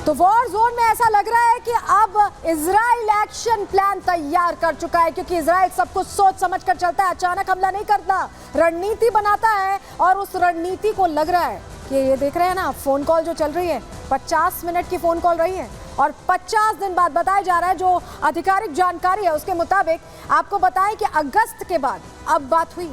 तो war zone में ऐसा लग रहा है कि अब इजराइल एक्शन प्लान तैयार कर चुका है, क्योंकि इजराइल सब कुछ सोच समझ कर चलता है, अचानक हमला नहीं करता, रणनीति बनाता है। और उस रणनीति को लग रहा है कि ये देख रहे हैं ना, फोन कॉल जो चल रही है 50 मिनट की फोन कॉल रही है और 50 दिन बाद बताया जा रहा है, जो आधिकारिक जानकारी है उसके मुताबिक आपको बताएं कि अगस्त के बाद अब बात हुई।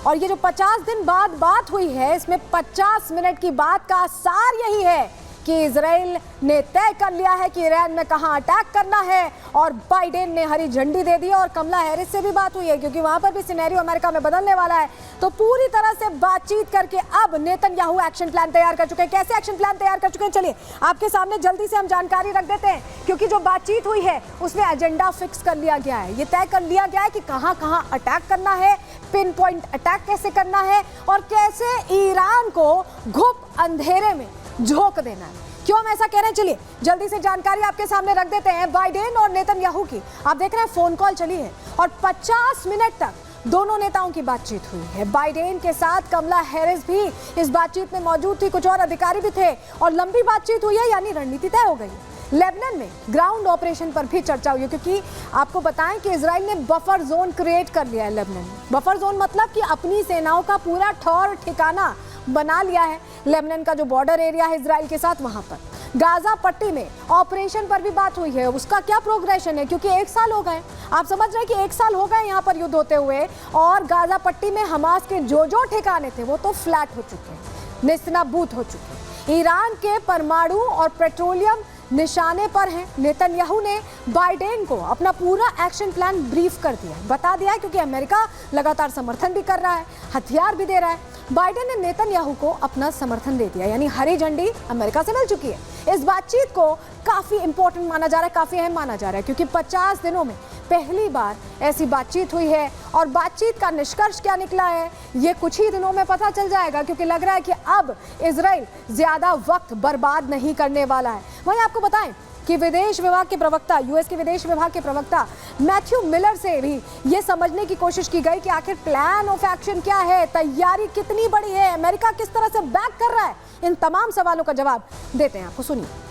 और ये जो 50 दिन बाद बात हुई है, इसमें 50 मिनट की बात का सार यही है कि इजराइल ने तय कर लिया है कि ईरान में कहां अटैक करना है, और बाइडेन ने हरी झंडी दे दी। और कमला हैरिस से भी बात हुई है, क्योंकि वहां पर भी सिनेरियो अमेरिका में बदलने वाला है। तो पूरी तरह से बातचीत करके अब नेतन्याहू एक्शन प्लान तैयार कर चुके हैं। कैसे एक्शन प्लान तैयार कर चुके हैं, चलिए आपके सामने जल्दी से हम जानकारी रख देते हैं, क्योंकि जो बातचीत हुई है उसमें एजेंडा फिक्स कर लिया गया है। ये तय कर लिया गया है कि कहां कहां अटैक करना है, पिन पॉइंट अटैक कैसे करना है, और कैसे ईरान को घुप अंधेरे में झोंक देना है। क्यों हम ऐसा कह रहे हैं, चलिए जल्दी से जानकारी आपके सामने रख देते हैं। बाइडेन और नेतन्याहू की आप देख रहे हैं फोन कॉल चली है और 50 मिनट तक दोनों नेताओं की बातचीत हुई है। बाइडेन के साथ कमला हैरिस भी इस बातचीत में मौजूद थी, कुछ और अधिकारी भी थे, और लंबी बातचीत हुई है, यानी रणनीति तय हो गई। लेबनान में ग्राउंड ऑपरेशन पर भी चर्चा हुई है, क्योंकि आपको बताएं कि इजराइल ने बफर जोन क्रिएट कर लिया है लेबनान में। बफर जोन मतलब कि अपनी सेनाओं का पूरा ठौर ठिकाना बना लिया है। लेबनान का जो बॉर्डर एरिया है इजराइल के साथ, वहां पर गाजा पट्टी में ऑपरेशन पर भी बात हुई है। उसका क्या प्रोग्रेशन है, क्योंकि 1 साल हो गए, आप समझ रहे हैं कि 1 साल हो गए यहाँ पर युद्ध होते हुए, और गाजा पट्टी में हमास के जो ठिकाने थे वो तो फ्लैट हो चुके हैं, नेस्तनाबूत हो चुके हैं। ईरान के परमाणु और पेट्रोलियम निशाने पर हैं। नेतन्याहू ने बाइडेन को अपना पूरा एक्शन प्लान ब्रीफ कर दिया है, बता दिया है, क्योंकि अमेरिका लगातार समर्थन भी कर रहा है, हथियार भी दे रहा है। बाइडेन ने नेतन्याहू को अपना समर्थन दे दिया, यानी हरी झंडी अमेरिका से मिल चुकी है। इस बातचीत को काफी इंपॉर्टेंट माना जा रहा है, काफी अहम माना जा रहा है, क्योंकि 50 दिनों में पहली बार ऐसी बातचीत हुई है। और बातचीत का निष्कर्ष क्या निकला है, ये कुछ ही दिनों में पता चल जाएगा, क्योंकि लग रहा है कि अब इजराइल ज्यादा वक्त बर्बाद नहीं करने वाला है। वहीं आपको बताएं कि विदेश विभाग के प्रवक्ता, यूएस के विदेश विभाग के प्रवक्ता मैथ्यू मिलर से भी ये समझने की कोशिश की गई कि आखिर प्लान ऑफ एक्शन क्या है, तैयारी कितनी बड़ी है, अमेरिका किस तरह से बैक कर रहा है। इन तमाम सवालों का जवाब देते हैं आपको, सुनिए।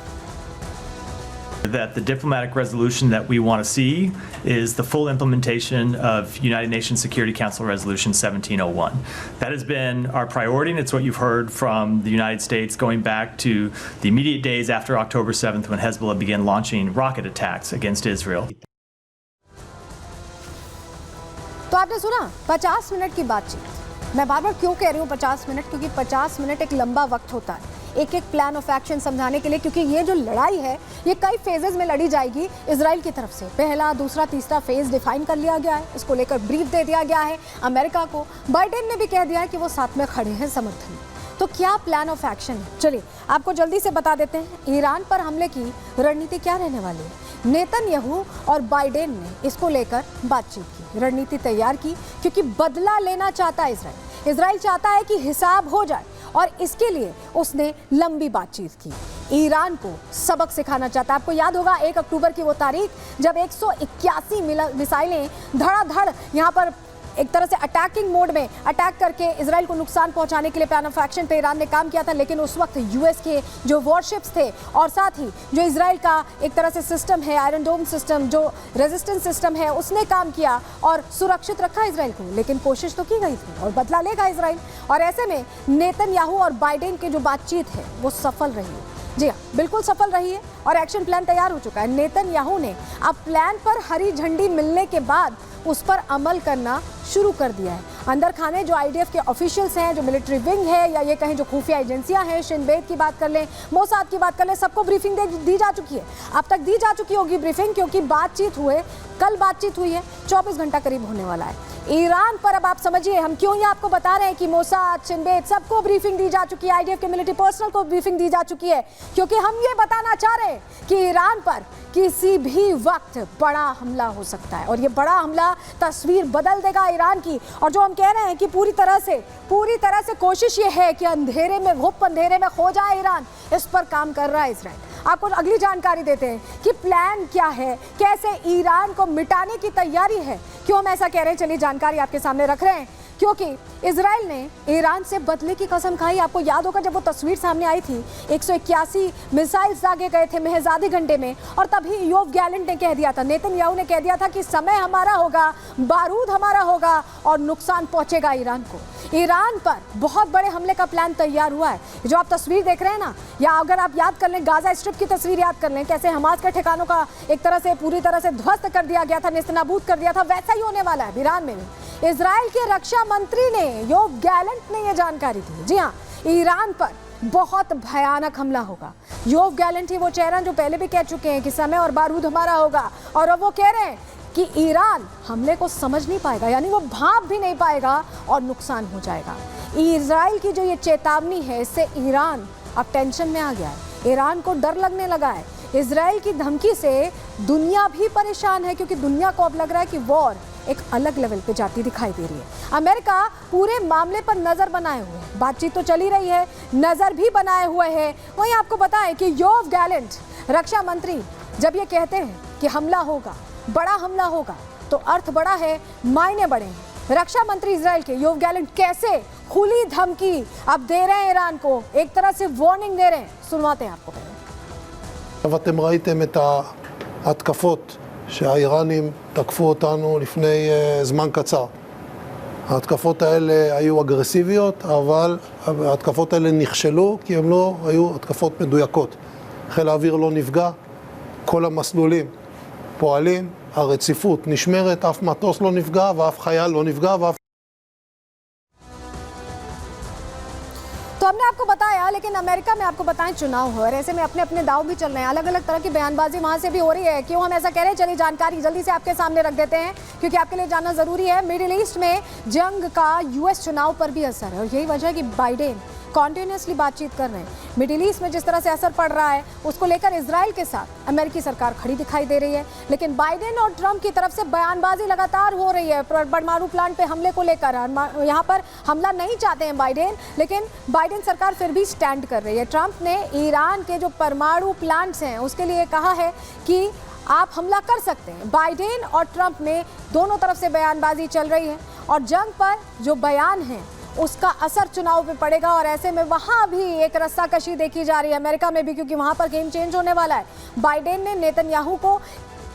That the diplomatic resolution that we want to see is the full implementation of United Nations Security Council Resolution 1701. That has been our priority, and it's what you've heard from the United States going back to the immediate days after October 7th when Hezbollah began launching rocket attacks against Israel. तो आपने सुना 50 minute की बातचीत। मैं बार बार क्यों कह रही हूँ 50 मिनट, क्योंकि 50 मिनट एक लंबा वक्त होता है एक एक प्लान ऑफ एक्शन समझाने के लिए, क्योंकि ये जो लड़ाई है ये कई फेजेस में लड़ी जाएगी इजराइल की तरफ से। पहला, दूसरा, तीसरा फेज डिफाइन कर लिया गया है, इसको लेकर ब्रीफ दे दिया गया है अमेरिका को। बाइडेन ने भी कह दिया है कि वो साथ में खड़े हैं समर्थन में। तो क्या प्लान ऑफ एक्शन है, चलिए आपको जल्दी से बता देते हैं। ईरान पर हमले की रणनीति क्या रहने वाली है। नेतन्याहू और बाइडेन ने इसको लेकर बातचीत की, रणनीति तैयार की, क्योंकि बदला लेना चाहता है इजराइल। इजराइल चाहता है कि हिसाब हो जाए, और इसके लिए उसने लंबी बातचीत की। ईरान को सबक सिखाना चाहता है। आपको याद होगा 1 अक्टूबर की वो तारीख जब 181 मिसाइलें धड़ाधड़ यहाँ पर एक तरह से अटैकिंग मोड में अटैक करके इजराइल को नुकसान पहुंचाने के लिए प्लान ऑफ एक्शन पे ईरान ने काम किया था। लेकिन उस वक्त यूएस के जो वॉरशिप्स थे, और साथ ही जो इजराइल का एक तरह से सिस्टम है, आयरन डोम सिस्टम, जो रेजिस्टेंस सिस्टम है, उसने काम किया और सुरक्षित रखा इजराइल को। लेकिन कोशिश तो की गई थी और बदला लेगा इजराइल। और ऐसे में नेतन्याहू और बाइडेन की जो बातचीत है वो सफल रही है। जी हाँ, बिल्कुल सफल रही है, और एक्शन प्लान तैयार हो चुका है। नेतन्याहू ने अब प्लान पर हरी झंडी मिलने के बाद उस पर अमल करना शुरू कर दिया है। अंदर खाने जो आईडीएफ के ऑफिशियल्स हैं, जो मिलिट्री विंग है, या ये कहें जो खुफिया एजेंसियां हैं, शिन बेत की बात कर लें, मोसाद की बात कर लें, सबको ब्रीफिंग दी जा चुकी है। अब तक दी जा चुकी होगी ब्रीफिंग, क्योंकि कल बातचीत हुई है, 24 घंटा करीब होने वाला है। ईरान पर अब आप समझिए हम क्यों ये आपको बता रहे हैं कि मोसाद, शिन बेत सबको ब्रीफिंग दी जा चुकी है, आईडीएफ के मिलिट्री पर्सनल को ब्रीफिंग दी जा चुकी है, क्योंकि हम ये बताना चाह रहे हैं कि ईरान पर किसी भी वक्त बड़ा हमला हो सकता है, और ये बड़ा हमला तस्वीर बदल देगा ईरान की। और जो हम कह रहे हैं कि पूरी तरह से कोशिश ये है कि अंधेरे में खो जाए ईरान, इस पर काम कर रहा है इजराइल। आपको अगली जानकारी देते हैं कि प्लान क्या है, कैसे ईरान को मिटाने की तैयारी है। क्यों हम ऐसा कह रहे हैं, चलिए जानकारी आपके सामने रख रहे हैं क्योंकि इजराइल ने ईरान से बदले की कसम खाई। आपको याद होगा जब वो तस्वीर सामने आई थी, 181 मिसाइल्स दागे गए थे महज आधे घंटे में, और तभी योव गैलेंट ने कह दिया था, नेतन्याहू ने कह दिया था कि समय हमारा होगा, बारूद हमारा होगा और नुकसान पहुंचेगा ईरान को। ईरान पर बहुत बड़े हमले का प्लान तैयार हुआ है। जो आप तस्वीर देख रहे हैं ना, या अगर आप याद कर लें गाजा स्ट्रिप की तस्वीर याद कर लें, कैसे हमास के ठिकानों का एक तरह से पूरी तरह से ध्वस्त कर दिया गया था, नेस्तनाबूद कर दिया था, वैसा ही होने वाला है ईरान में भी। इजराइल के रक्षा मंत्री ने, योव गैलेंट ने यह जानकारी दी। जी हाँ, ईरान पर बहुत भयानक हमला होगा। योव गैलेंट ही वो चेहरा जो पहले भी कह चुके हैं कि समय और बारूद हमारा होगा, और अब वो कह रहे हैं कि ईरान हमले को समझ नहीं पाएगा, यानी वो भांप भी नहीं पाएगा और नुकसान हो जाएगा। इजराइल की जो ये चेतावनी है, इससे ईरान अब टेंशन में आ गया है, ईरान को डर लगने लगा है। इजराइल की धमकी से दुनिया भी परेशान है, क्योंकि दुनिया को अब लग रहा है कि वॉर एक अलग लेवल पे जाती दिखाई दे रही है। अमेरिका पूरे मामले पर नजर बनाए हुए है, बातचीत तो चली रही है, नजर भी बनाए हुए है। वहीं आपको बताएं कि योव गैलेंट रक्षा मंत्री जब ये कहते हैं कि हमला होगा, बड़ा हमला होगा, तो अर्थ बड़ा है, मायने बड़े हैं। रक्षा मंत्री इजराइल के योव गैलेंट कैसे खुली धमकी अब दे रहे हैं ईरान को, एक तरह से वार्निंग दे रहे हैं, सुनवाते हैं आपको पहले। אתם ראיתם את ההתקפות שהאיראנים תקפו אותנו לפני זמן קצר. ההתקפות האלה היו אגרסיביות, אבל ההתקפות האלה נכשלו כי הן לא היו התקפות מדויקות. חיל האוויר לא נפגע, כל המסלולים פועלים, הרציפות נשמרת, אף מטוס לא נפגע ואף חייל לא נפגע ואף... तो हमने आपको बताया, लेकिन अमेरिका में आपको बताएं चुनाव हो और ऐसे में अपने अपने दाव भी चल रहे हैं, अलग अलग तरह की बयानबाजी वहां से भी हो रही है। क्यों हम ऐसा कह रहे हैं, चलिए जानकारी जल्दी से आपके सामने रख देते हैं, क्योंकि आपके लिए जानना जरूरी है। मिडिल ईस्ट में जंग का यूएस चुनाव पर भी असर है, और यही वजह है कि बाइडेन कॉन्टिन्यूसली बातचीत कर रहे हैं। मिडिल ईस्ट में जिस तरह से असर पड़ रहा है, उसको लेकर इजराइल के साथ अमेरिकी सरकार खड़ी दिखाई दे रही है, लेकिन बाइडेन और ट्रंप की तरफ से बयानबाजी लगातार हो रही है परमाणु प्लांट पे हमले को लेकर। यहाँ पर हमला नहीं चाहते हैं बाइडेन, लेकिन बाइडेन सरकार फिर भी स्टैंड कर रही है। ट्रंप ने ईरान के जो परमाणु प्लांट्स हैं उसके लिए कहा है कि आप हमला कर सकते हैं। बाइडेन और ट्रंप में दोनों तरफ से बयानबाजी चल रही है, और जंग पर जो बयान है उसका असर चुनाव पे पड़ेगा, और ऐसे में वहां भी एक रस्साकशी देखी जा रही है अमेरिका में भी, क्योंकि वहां पर गेम चेंज होने वाला है। बाइडेन ने नेतन्याहू को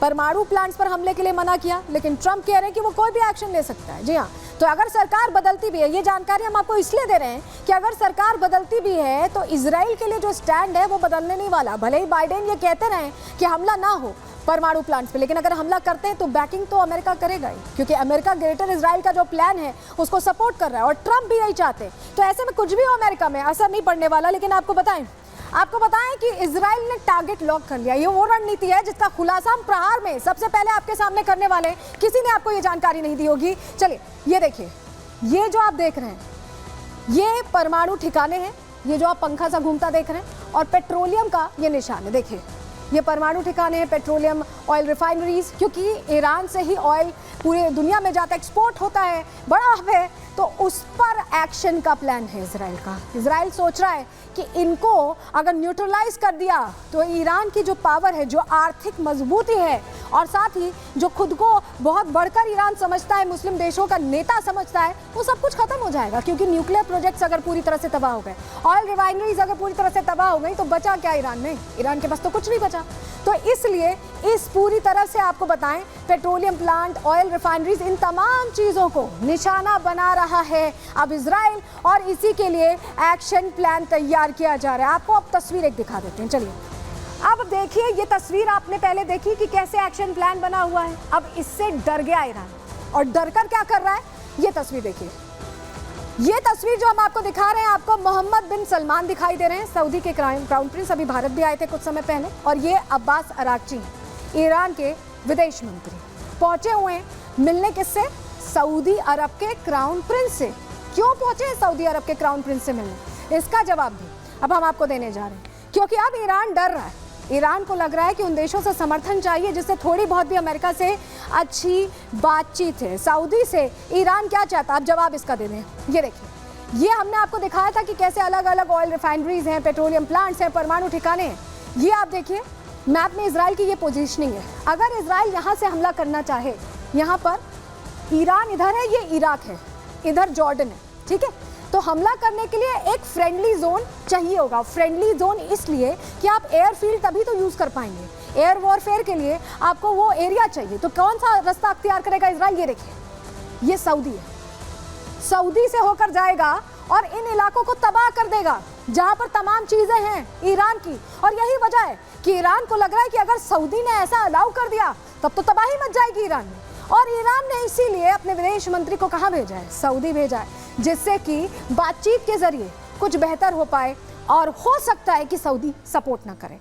परमाणु प्लांट्स पर हमले के लिए मना किया, लेकिन ट्रंप कह रहे हैं कि वो कोई भी एक्शन ले सकता है। जी हाँ, तो अगर सरकार बदलती भी है, ये जानकारी हम आपको इसलिए दे रहे हैं कि अगर सरकार बदलती भी है तो इजराइल के लिए जो स्टैंड है वो बदलने नहीं वाला। भले ही बाइडेन ये कहते रहे कि हमला ना हो परमाणु प्लांट्स पे, लेकिन अगर हमला करते हैं तो बैकिंग तो अमेरिका करेगा ही, क्योंकि अमेरिका ग्रेटर इजराइल का जो प्लान है उसको सपोर्ट कर रहा है, और ट्रंप भी यही चाहते हैं। तो ऐसे में कुछ भी हो अमेरिका में असर नहीं पड़ने वाला। लेकिन आपको बताएं कि इजराइल ने टारगेट लॉक कर लिया। ये वो रणनीति है जिसका खुलासा हम प्रहार में सबसे पहले आपके सामने करने वाले हैं। किसी ने आपको ये जानकारी नहीं दी होगी। चलिए ये देखिए, ये जो आप देख रहे हैं ये परमाणु ठिकाने हैं, ये जो आप पंखा सा घूमता देख रहे हैं, और पेट्रोलियम का ये निशान है। देखिए ये परमाणु ठिकाने हैं, पेट्रोलियम ऑयल रिफाइनरीज, क्योंकि ईरान से ही ऑयल पूरे दुनिया में जाता, एक्सपोर्ट होता है, बड़ा हब है, तो उस पर एक्शन का प्लान है इजराइल का। इजराइल सोच रहा है कि इनको अगर न्यूट्रलाइज कर दिया तो ईरान की जो पावर है, जो आर्थिक मजबूती है, और साथ ही जो खुद को बहुत बढ़कर ईरान समझता है, मुस्लिम देशों का नेता समझता है, वो सब कुछ खत्म हो जाएगा। क्योंकि न्यूक्लियर प्रोजेक्ट्स अगर पूरी तरह से तबाह हो गए, ऑयल रिफाइनरीज अगर पूरी तरह से तबाह हो गई, तो बचा क्या ईरान में? ईरान के पास तो कुछ नहीं बचा। तो इसलिए इस पूरी तरह से आपको बताएं, पेट्रोलियम प्लांट, ऑयल रिफाइनरीज, इन तमाम चीज़ों को निशाना बना रहा है अब इजराइल, और इसी के लिए एक्शन प्लान तैयार किया जा रहा है। आपको अब तस्वीर एक दिखा देते हैं। चलिए अब देखिए, ये तस्वीर आपने पहले देखी कि कैसे एक्शन प्लान बना हुआ है। अब इससे डर गया ईरान, और डर कर क्या कर रहा है, ये तस्वीर देखिए। ये तस्वीर जो हम आपको दिखा रहे हैं, आपको मोहम्मद बिन सलमान दिखाई दे रहे हैं, सऊदी के क्राउन प्रिंस, अभी भारत भी आए थे कुछ समय पहले, और ये अब्बास अराक्ची, ईरान के विदेश मंत्री, पहुंचे हुए हैं मिलने किससे? सऊदी अरब के क्राउन प्रिंस से। क्यों पहुंचे हैं सऊदी अरब के क्राउन प्रिंस से मिलने? इसका जवाब भी अब हम आपको देने जा रहे हैं, क्योंकि अब ईरान डर रहा है। ईरान को लग रहा है कि उन देशों से समर्थन चाहिए जिससे थोड़ी बहुत भी अमेरिका से अच्छी बातचीत है। सऊदी से ईरान क्या चाहता है, अब जवाब इसका दे दें। ये देखिए, ये हमने आपको दिखाया था कि कैसे अलग अलग ऑयल रिफाइनरीज हैं, पेट्रोलियम प्लांट्स हैं, परमाणु ठिकाने हैं। ये आप देखिए मैप में इजराइल की ये पोजीशनिंग है। अगर इजराइल यहाँ से हमला करना चाहे, यहाँ पर ईरान इधर है, ये इराक है, इधर जॉर्डन है, ठीक है। तो हमला करने के लिए एक फ्रेंडली जोन चाहिए होगा। फ्रेंडली जोन इसलिए कि आप एयरफील्ड तभी तो यूज कर पाएंगे, एयर वॉरफेयर के लिए आपको वो एरिया चाहिए। तो कौन सा रास्ता अख्तियार करेगा इजराइल? ये देखिए, ये सऊदी है, सऊदी से होकर जाएगा और इन इलाकों को तबाह कर देगा जहां पर तमाम चीजें हैं ईरान की। और यही वजह है कि ईरान को लग रहा है कि अगर सऊदी ने ऐसा अलाउ कर दिया तब तो तबाही मच जाएगी ईरान में। और ईरान ने इसीलिए अपने विदेश मंत्री को कहां भेजा है? सऊदी भेजा है, जिससे कि बातचीत के जरिए कुछ बेहतर हो पाए। और हो सकता है कि सऊदी सपोर्ट ना करे।